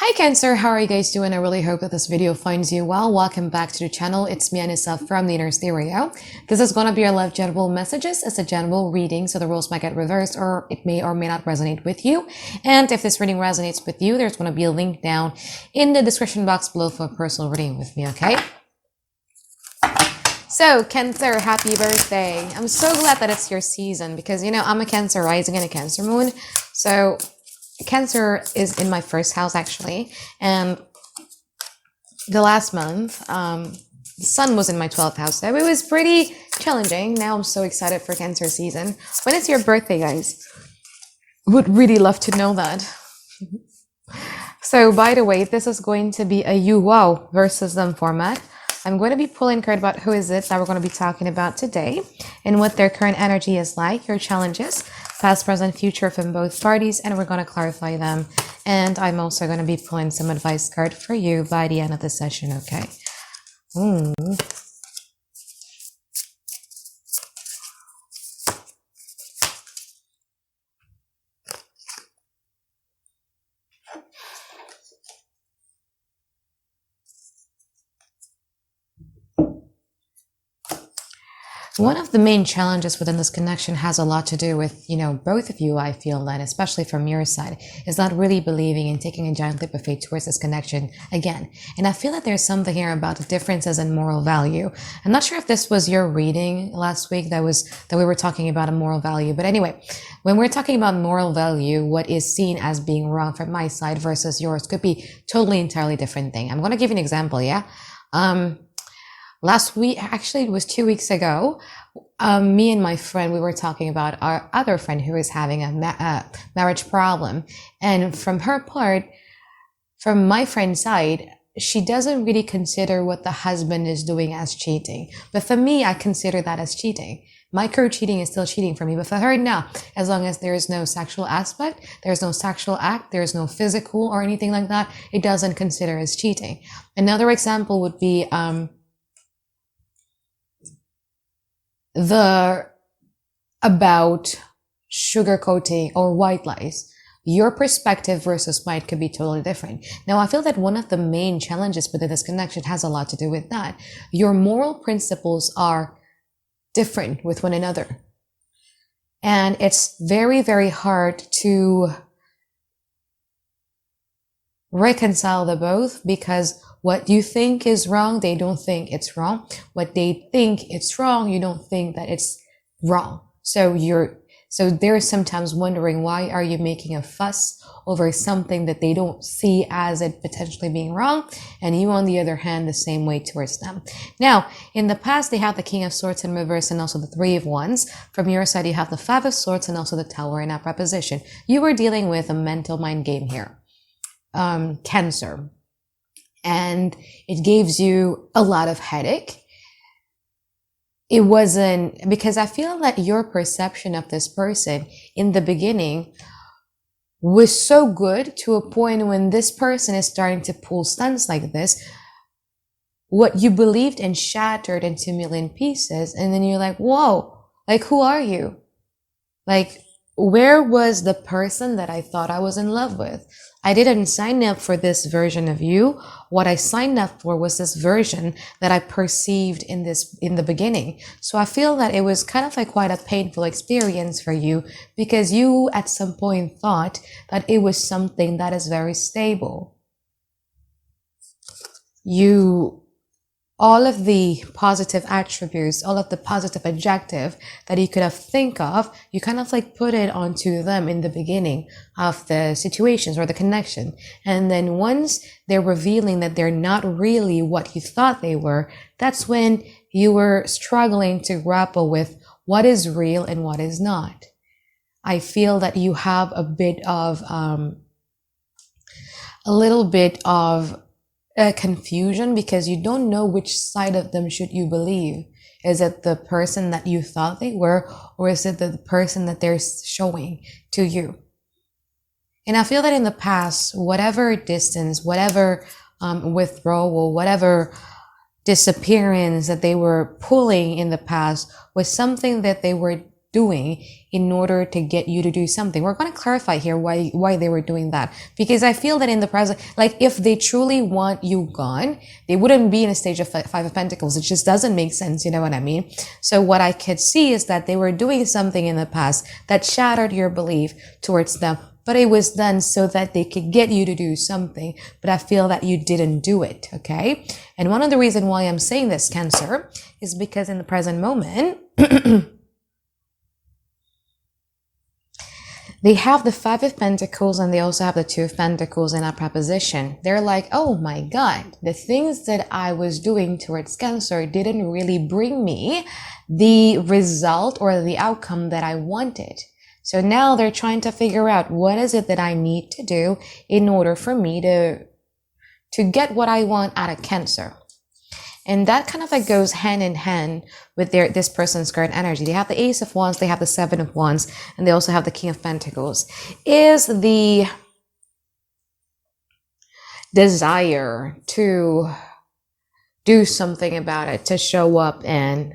Hi Cancer, how are you guys doing? I really hope that this video finds you well. Welcome back to the channel. It's me, Anisa from the Inner Stereo. This is going to be your love general messages. It's a general reading, so the rules might get reversed or it may or may not resonate with you. And if this reading resonates with you, there's going to be a link down in the description box below for a personal reading with me, okay? So Cancer, happy birthday. I'm so glad that it's your season because, you know, I'm a Cancer rising and a Cancer moon. So Cancer is in my first house actually, and the last month the sun was in my 12th house, so it was pretty challenging. Now I'm so excited for Cancer season. When is your birthday, guys? Would really love to know that. So by the way, this is going to be a you wow versus them format. I'm going to be pulling a card about who is it that we're going to be talking about today and what their current energy is like, your challenges, past, present, future from both parties, and we're going to clarify them. And I'm also going to be pulling some advice card for you by the end of the session, okay? One of the main challenges within this connection has a lot to do with, you know, both of you, I feel that, especially from your side, is not really believing and taking a giant leap of faith towards this connection again. And I feel that there's something here about the differences in moral value. I'm not sure if this was your reading last week that we were talking about a moral value. But anyway, when we're talking about moral value, what is seen as being wrong from my side versus yours could be totally entirely different thing. I'm going to give you an example, yeah? Last week, actually it was 2 weeks ago, me and my friend, we were talking about our other friend who is having a marriage problem. And from her part, from my friend's side, she doesn't really consider what the husband is doing as cheating. But for me, I consider that as cheating. My cheating is still cheating for me. But for her, no. As long as there is no sexual aspect, there's no sexual act, there's no physical or anything like that, it doesn't consider as cheating. Another example would be, about sugarcoating or white lies. Your perspective versus mine could be totally different. Now, I feel that one of the main challenges within this connection has a lot to do with that. Your moral principles are different with one another. And it's very, very hard to reconcile the both because what you think is wrong, they don't think it's wrong. What they think it's wrong, you don't think that it's wrong. So they're sometimes wondering, why are you making a fuss over something that they don't see as it potentially being wrong? And you, on the other hand, the same way towards them. Now, in the past, they have the King of Swords in reverse and also the Three of Wands. From your side, you have the Five of Swords and also the Tower in upright position. You were dealing with a mental mind game here. Cancer. And it gives you a lot of headache. It wasn't, because I feel that your perception of this person in the beginning was so good to a point when this person is starting to pull stunts like this, what you believed and shattered into a million pieces. And then you're like, whoa, like, who are you? Like, where was the person that I thought I was in love with? I didn't sign up for this version of you. What I signed up for was this version that I perceived in the beginning. So I feel that it was kind of like quite a painful experience for you because you at some point thought that it was something that is very stable. All of the positive attributes, all of the positive adjective that you could have think of, you kind of like put it onto them in the beginning of the situations or the connection. And then once they're revealing that they're not really what you thought they were, that's when you were struggling to grapple with what is real and what is not. I feel that you have a little bit of confusion because you don't know which side of them should you believe. Is it the person that you thought they were, or is it the person that they're showing to you? And I feel that in the past, whatever distance, whatever withdrawal, whatever disappearance that they were pulling in the past was something that they were doing in order to get you to do something. We're going to clarify here why they were doing that, because I feel that in the present, like if they truly want you gone, they wouldn't be in a stage of Five of Pentacles. It just doesn't make sense. You know what I mean? So what I could see is that they were doing something in the past that shattered your belief towards them, but it was done so that they could get you to do something. But I feel that you didn't do it. Okay. And one of the reasons why I'm saying this, Cancer, is because in the present moment, they have the Five of Pentacles and they also have the Two of Pentacles in upright position. They're like, oh my God, the things that I was doing towards Cancer didn't really bring me the result or the outcome that I wanted. So now they're trying to figure out what is it that I need to do in order for me to get what I want out of Cancer. And that kind of like goes hand in hand with this person's current energy. They have the Ace of Wands, they have the Seven of Wands, and they also have the King of Pentacles. Is the desire to do something about it, to show up and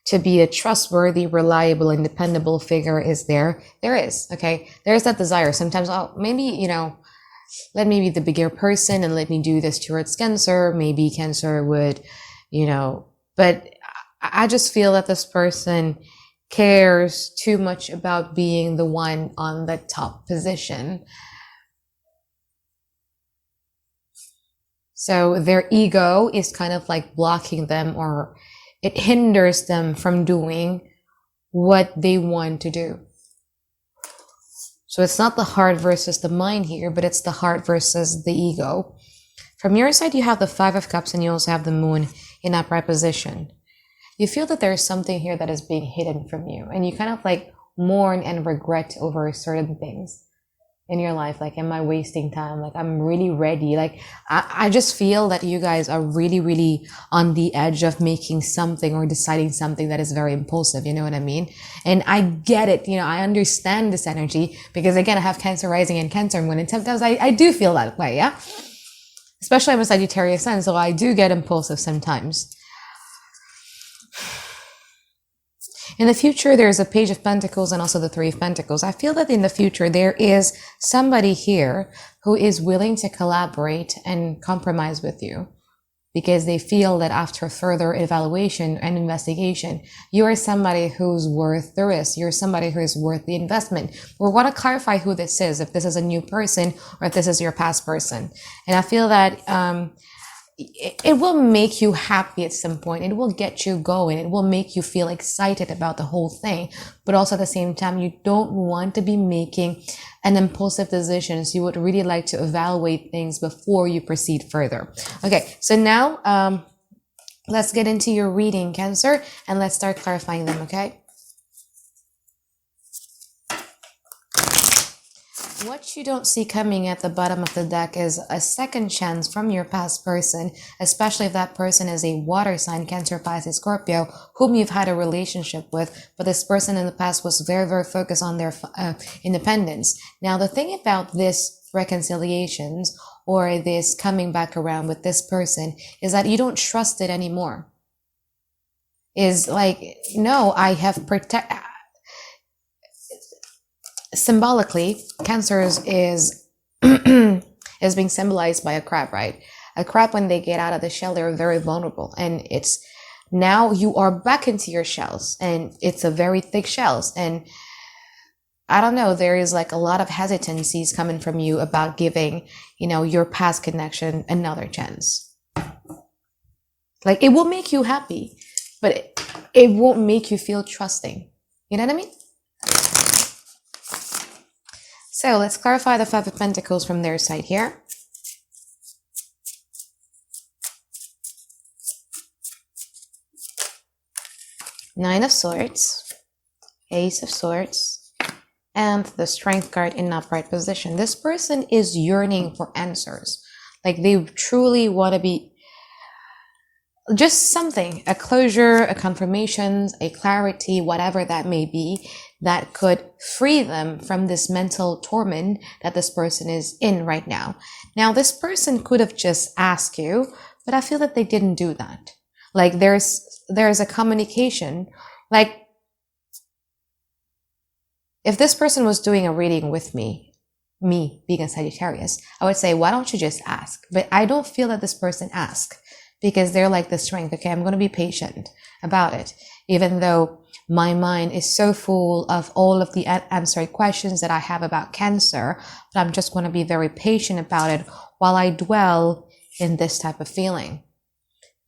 to be a trustworthy, reliable, and dependable figure is there. There is, okay? There's that desire. Sometimes, oh, maybe, you know, let me be the bigger person and let me do this towards Cancer. Maybe Cancer would, you know, but I just feel that this person cares too much about being the one on the top position. So their ego is kind of like blocking them, or it hinders them from doing what they want to do. So it's not the heart versus the mind here, but it's the heart versus the ego. From your side, you have the Five of Cups and you also have the Moon in upright position. You feel that there's something here that is being hidden from you, and you kind of like mourn and regret over certain things in your life. Like, am I wasting time? Like, I'm really ready. Like, I just feel that you guys are really, really on the edge of making something or deciding something that is very impulsive. You know what I mean? And I get it. You know, I understand this energy because again, I have Cancer rising and Cancer moon, and sometimes I do feel that way. Yeah. Especially I'm a Sagittarius sun, so I do get impulsive sometimes. In the future, there's a Page of Pentacles and also the Three of Pentacles. I feel that in the future, there is somebody here who is willing to collaborate and compromise with you because they feel that after further evaluation and investigation, you are somebody who's worth the risk. You're somebody who is worth the investment. We want to clarify who this is, if this is a new person or if this is your past person. And I feel that it will make you happy at some point. It will get you going. It will make you feel excited about the whole thing. But also at the same time, you don't want to be making an impulsive decisions. You would really like to evaluate things before you proceed further. Okay, so now let's get into your reading, Cancer, and let's start clarifying them, okay? What you don't see coming at the bottom of the deck is a second chance from your past person, especially if that person is a water sign, Cancer, Pisces, Scorpio, whom you've had a relationship with, but this person in the past was very, very focused on their independence. Now, the thing about this reconciliations or this coming back around with this person is that you don't trust it anymore. Is like, no, I have symbolically, Cancer is is being symbolized by a crab, right? A crab, when they get out of the shell, they're very vulnerable, and it's now you are back into your shells, and it's a very thick shells, and I don't know, there is like a lot of hesitancies coming from you about giving, you know, your past connection another chance. Like, it will make you happy, but it won't make you feel trusting. You know what I mean? So let's clarify the Five of Pentacles from their side here. Nine of Swords, Ace of Swords, and the Strength card in upright position. This person is yearning for answers. Like, they truly want to be just something, a closure, a confirmation, a clarity, whatever that may be, that could free them from this mental torment that this person is in right now. Now, this person could have just asked you, but I feel that they didn't do that. Like, there's a communication, like, if this person was doing a reading with me being a Sagittarius, I would say, why don't you just ask? But I don't feel that this person asked because they're like the strength. Okay, I'm going to be patient about it, even though my mind is so full of all of the unanswered questions that I have about Cancer, but I'm just going to be very patient about it while I dwell in this type of feeling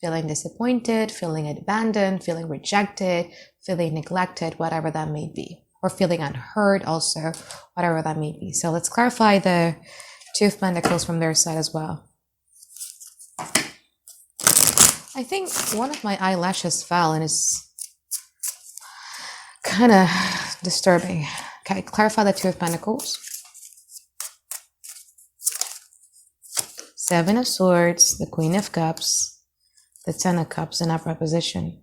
disappointed, feeling abandoned, feeling rejected, feeling neglected, whatever that may be, or feeling unheard also, whatever that may be. So let's clarify the Two of Pentacles from their side as well. I think one of my eyelashes fell and it's kind of disturbing. Okay, clarify the Two of Pentacles. Seven of Swords, the Queen of Cups, the Ten of Cups in upright position.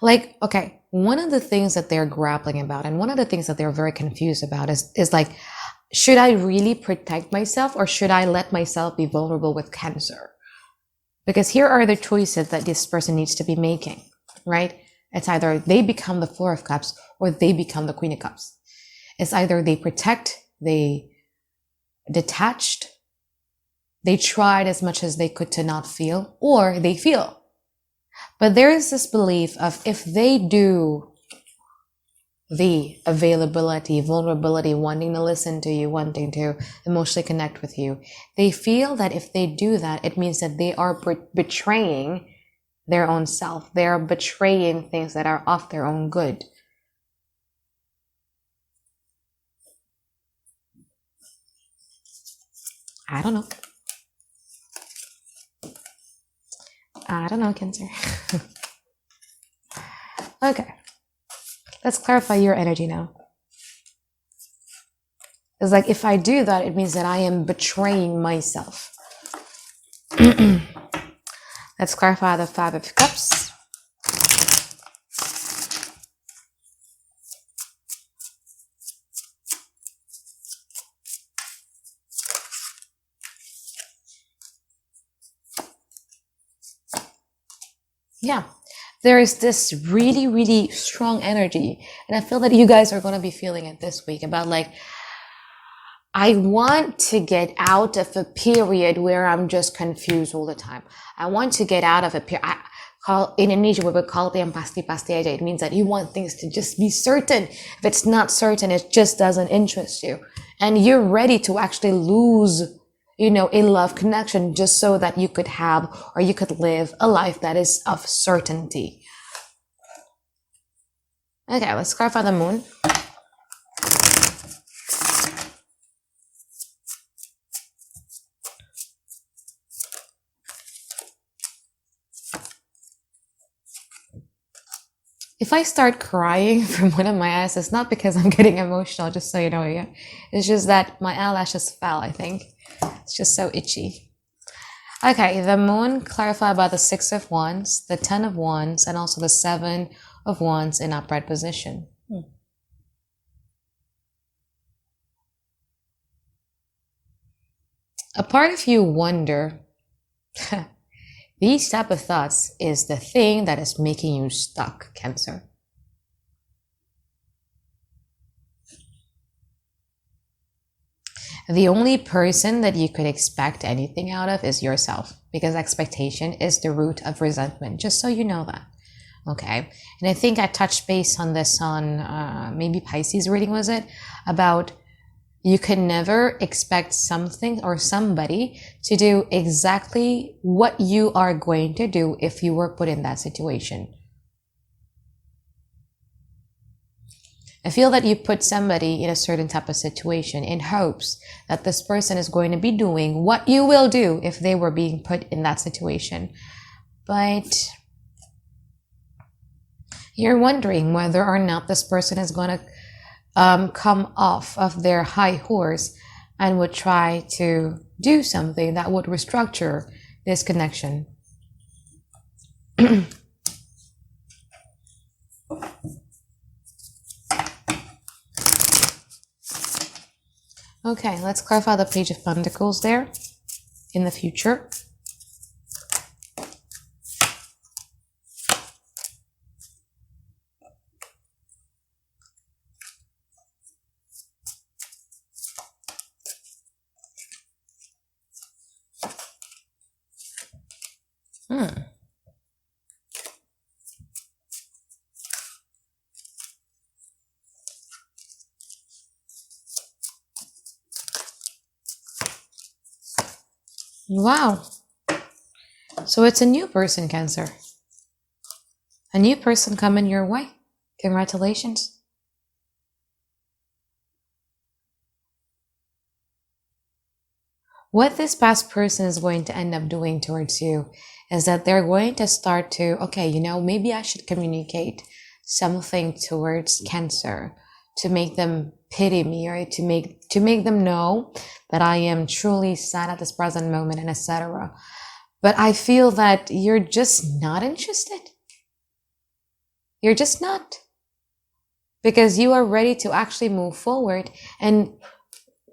Like, okay, one of the things that they're grappling about and one of the things that they're very confused about is like, should I really protect myself or should I let myself be vulnerable with Cancer? Because here are the choices that this person needs to be making, right? It's either they become the Four of Cups or they become the Queen of Cups. It's either they protect, they detached, they tried as much as they could to not feel, or they feel. But there is this belief of if they do the availability, vulnerability, wanting to listen to you, wanting to emotionally connect with you, they feel that if they do that, it means that they are betraying their own self. They are betraying things that are of their own good. I don't know, Cancer. Okay. Let's clarify your energy now. It's like, if I do that, it means that I am betraying myself. Let's clarify the Five of Cups. Yeah, there is this really, really strong energy. And I feel that you guys are going to be feeling it this week about like, I want to get out of a period where I'm just confused all the time. I want to get out of a period. In Indonesia, we would call it yang pasti-pasti aja. It means that you want things to just be certain. If it's not certain, it just doesn't interest you. And you're ready to actually lose, a love connection just so that you could have or you could live a life that is of certainty. Okay, let's clarify the Moon. If I start crying from one of my eyes, it's not because I'm getting emotional, just so you know. Yeah, it's just that my eyelashes fell, I think. It's just so itchy. Okay, the Moon, clarify about the Six of Wands, the Ten of Wands, and also the Seven of Wands in upright position. A part of you wonder, these type of thoughts is the thing that is making you stuck, Cancer. The only person that you could expect anything out of is yourself, because expectation is the root of resentment, just so you know that. Okay, and I think I touched base on this on maybe Pisces reading, was it? About you can never expect something or somebody to do exactly what you are going to do if you were put in that situation. I feel that you put somebody in a certain type of situation in hopes that this person is going to be doing what you will do if they were being put in that situation. But you're wondering whether or not this person is going to come off of their high horse and would try to do something that would restructure this connection. Okay, let's clarify the Page of Pentacles there in the future. Wow. So it's a new person, Cancer. A new person coming your way. Congratulations. What this past person is going to end up doing towards you is that they're going to start to, okay, maybe I should communicate something towards Cancer to make them pity me, or to make them know that I am truly sad at this present moment, and etc. But I feel that you're just not interested. You're just not. Because you are ready to actually move forward. And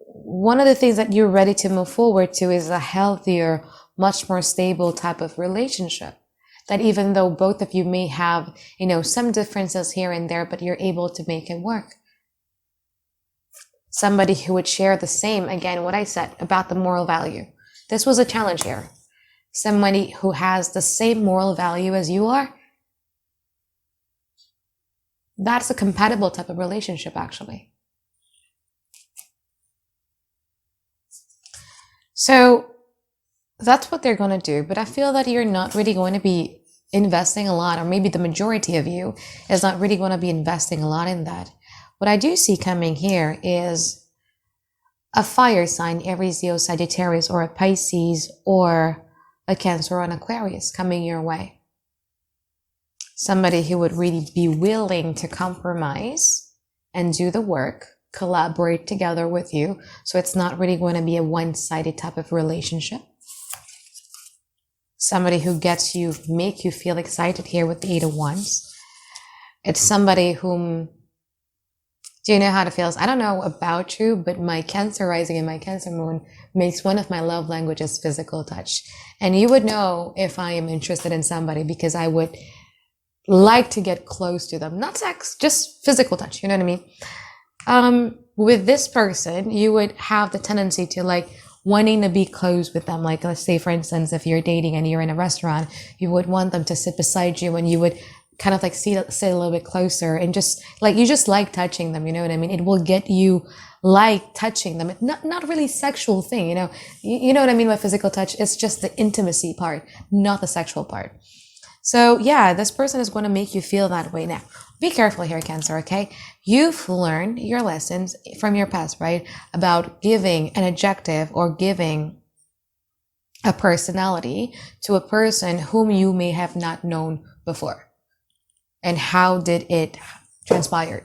one of the things that you're ready to move forward to is a healthier, much more stable type of relationship. That even though both of you may have, some differences here and there, but you're able to make it work. Somebody who would share the same, again, what I said about the moral value. This was a challenge here. Somebody who has the same moral value as you are. That's a compatible type of relationship, actually. So that's what they're going to do. But I feel that you're not really going to be investing a lot, or maybe the majority of you is not really going to be investing a lot in that. What I do see coming here is a fire sign, Aries, Leo, Sagittarius, or a Pisces, or a Cancer, or an Aquarius coming your way. Somebody who would really be willing to compromise and do the work, collaborate together with you. So it's not really going to be a one-sided type of relationship. Somebody who make you feel excited here with the 8 of Wands. It's somebody whom, do you know how it feels? I don't know about you, but my Cancer rising and my Cancer moon makes one of my love languages physical touch. And you would know if I am interested in somebody, because I would like to get close to them. Not sex, just physical touch. You know what I mean? With this person, you would have the tendency to wanting to be close with them. Like, let's say, for instance, if you're dating and you're in a restaurant, you would want them to sit beside you, and you would kind of sit a little bit closer, and you just like touching them. You know what I mean? It will get you touching them. It's not really sexual thing, you know what I mean by physical touch. It's just the intimacy part, not the sexual part. So yeah, this person is going to make you feel that way. Now, be careful here, Cancer, okay? You've learned your lessons from your past, right? About giving an adjective or giving a personality to a person whom you may have not known before. And how did it transpire?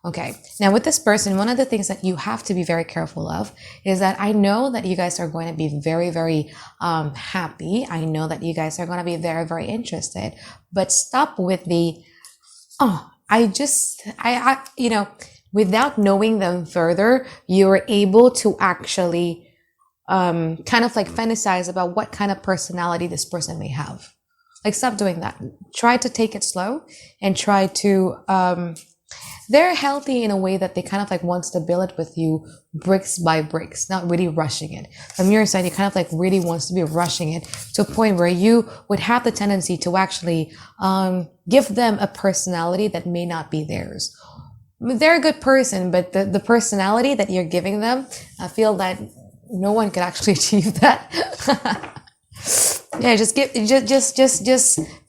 Okay, now with this person, one of the things that you have to be very careful of is that I know that you guys are going to be very, very happy. I know that you guys are going to be very, very interested. But stop with the, without knowing them further, you're able to actually kind of fantasize about what kind of personality this person may have. Stop doing that. Try to take it slow and try to, they're healthy in a way that they kind of wants to build it with you bricks by bricks, not really rushing it. From your side, you kind of really wants to be rushing it to a point where you would have the tendency to actually give them a personality that may not be theirs. They're a good person, but the personality that you're giving them, I feel that no one could actually achieve that. Yeah, just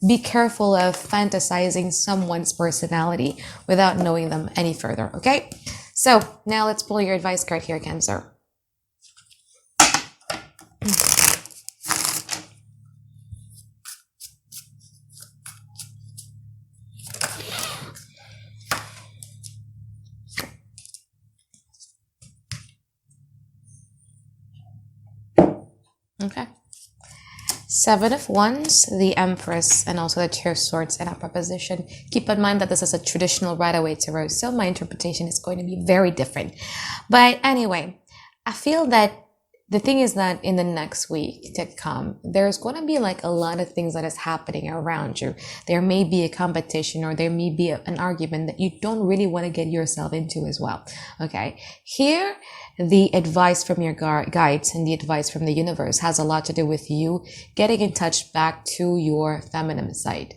be careful of fantasizing someone's personality without knowing them any further, okay? So now let's pull your advice card here, Cancer. Okay. 7 of Wands, the Empress, and also the Two of Swords in a proposition. Keep in mind that this is a traditional Rider-Waite tarot, so my interpretation is going to be very different. But anyway, I feel that the thing is that in the next week to come, there's going to be like a lot of things that is happening around you. There may be a competition, or there may be an argument that you don't really want to get yourself into as well. Okay. Here, the advice from your guides and the advice from the universe has a lot to do with you getting in touch back to your feminine side.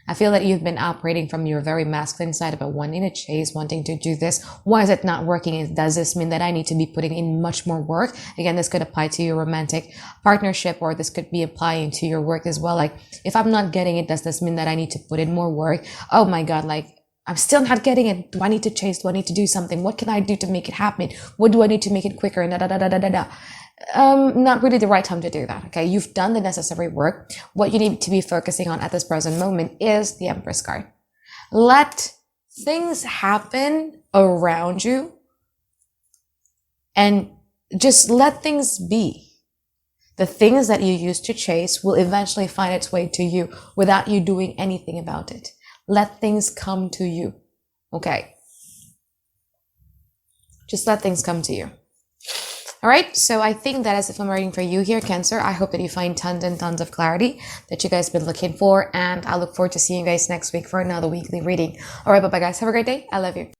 I feel that you've been operating from your very masculine side about wanting to chase, wanting to do this. Why is it not working? Does this mean that I need to be putting in much more work? Again, this could apply to your romantic partnership, or this could be applying to your work as well. Like, if I'm not getting it, does this mean that I need to put in more work? Oh my God, like, I'm still not getting it. Do I need to chase? Do I need to do something? What can I do to make it happen? What do I need to make it quicker? Da, da, da, da, da, da, da. Not really the right time to do that. Okay. You've done the necessary work. What you need to be focusing on at this present moment is the Empress card. Let things happen around you and just let things be. The things that you used to chase will eventually find its way to you without you doing anything about it. Let things come to you. Okay. Just let things come to you. All right, so I think that is it from reading for you here, Cancer. I hope that you find tons and tons of clarity that you guys have been looking for, and I look forward to seeing you guys next week for another weekly reading. All right, bye-bye, guys. Have a great day. I love you.